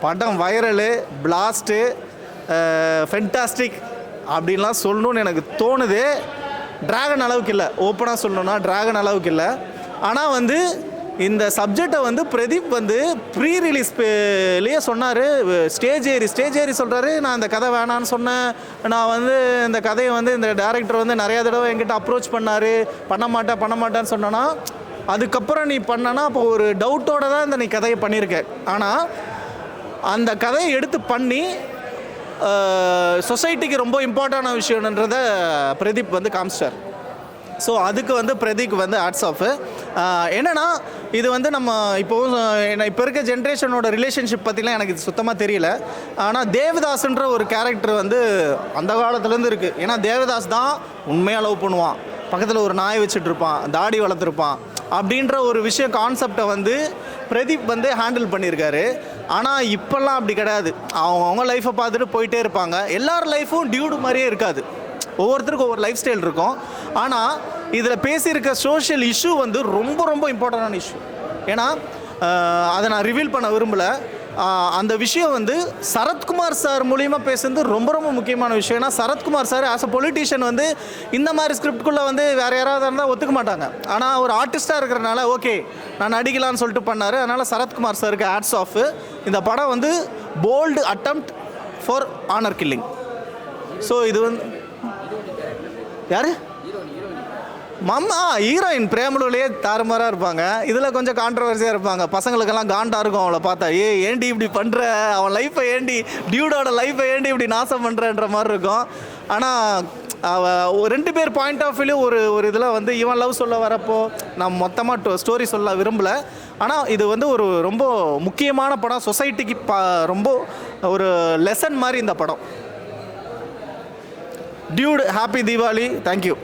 படம் வைரலு, blast, fantastic அப்படின்லாம் சொல்லணும்னு எனக்கு தோணுது. டிராகன் அளவுக்கு இல்லை, ஓப்பனாக சொல்லணுன்னா டிராகன் அளவுக்கு இல்லை. ஆனால் வந்து இந்த சப்ஜெக்டை வந்து பிரதீப் வந்து ப்ரீ ரிலீஸ்லேயே சொன்னார். ஸ்டேஜ் ஏறி சொல்கிறாரு, நான் இந்த கதை வேணான்னு சொன்னேன். நான் வந்து இந்த கதையை வந்து இந்த டேரக்டர் வந்து நிறையா தடவை என்கிட்ட அப்ரோச் பண்ணார், பண்ண மாட்டேன்னு சொன்னேன்னா, அதுக்கப்புறம் நீ பண்ணனா அப்போ ஒரு டவுட்டோடு தான் இந்த நீ கதையை பண்ணியிருக்க. ஆனால் அந்த கதையை எடுத்து பண்ணி சொசைட்டிக்கு ரொம்ப இம்பார்ட்டான விஷயம்ன்றத பிரதீப் வந்து காமிச்சிட்டார். ஸோ அதுக்கு வந்து பிரதீப் வந்து ஹேட்ஸ் ஆஃப். என்னென்னா இது வந்து நம்ம இப்போ இருக்க ஜென்ரேஷனோட ரிலேஷன்ஷிப் பற்றிலாம் எனக்கு இது சுத்தமாக தெரியல. ஆனால் தேவதாஸ்ன்ற ஒரு கேரக்டர் வந்து அந்த காலத்துலேருந்து இருக்குது. ஏன்னா தேவதாஸ் தான் உண்மையாக லவ் பண்ணுவான், பக்கத்தில் ஒரு நாய் வச்சுட்டு இருப்பான், தாடி வளர்த்துருப்பான் அப்படின்ற ஒரு விஷயம் கான்செப்டை வந்து பிரதீப் வந்து ஹேண்டில் பண்ணியிருக்காரு. ஆனால் இப்போல்லாம் அப்படி கிடையாது. அவங்க லைஃப்பை பார்த்துட்டு போயிட்டே இருப்பாங்க. எல்லார் லைஃப்பும் டியூடு மாதிரியே இருக்காது, ஒவ்வொருத்தருக்கும் ஒவ்வொரு லைஃப் ஸ்டைல் இருக்கும். ஆனால் இதில் பேசியிருக்க சோஷியல் இஷ்யூ வந்து ரொம்ப ரொம்ப இம்பார்ட்டண்டான இஷ்யூ. ஏன்னா அதை நான் ரிவீல் பண்ண விரும்பலை. அந்த விஷயம் வந்து சரத்குமார் சார் மூலிமா பேசுறது ரொம்ப ரொம்ப முக்கியமான விஷயம். ஏன்னா Sarathkumar sir as a politician வந்து இந்த மாதிரி ஸ்கிரிப்டுக்குள்ளே வந்து வேறு யாராவது இருந்தால் ஒத்துக்க மாட்டாங்க. ஆனால் ஒரு ஆர்டிஸ்ட்டாக இருக்கிறனால ஓகே நான் நடிக்கலான்னு சொல்லிட்டு பண்ணார். அதனால் சரத்குமார் சாருக்கு ஹேட்ஸ் ஆஃப். இந்த படம் வந்து bold attempt for honour killing. So இது வந்து யார் ஹீரோயின் பிரேமலுலேயே தாறுமாறாக இருப்பாங்க. இதில் கொஞ்சம் கான்ட்ரவர்சியாக இருப்பாங்க. பசங்களுக்கெல்லாம் காண்டாக இருக்கும் அவளை பார்த்தா. ஏண்டி இப்படி பண்ணுற, அவன் லைஃப்பை ஏண்டி, டியூடோட லைஃப்பை ஏண்டி இப்படி நாசம் பண்ணுறன்ற மாதிரி இருக்கும். ஆனால் ரெண்டு பேர் பாயிண்ட் ஆஃப் வியூ ஒரு இதில் வந்து இவன் லவ் சொல்ல வரப்போ நான் மொத்தமாக ஸ்டோரி சொல்ல விரும்பலை. ஆனால் இது வந்து ஒரு ரொம்ப முக்கியமான படம், சொசைட்டிக்கு ரொம்ப ஒரு லெசன் மாதிரி இந்த படம். Dude, happy Deepavali, thank you.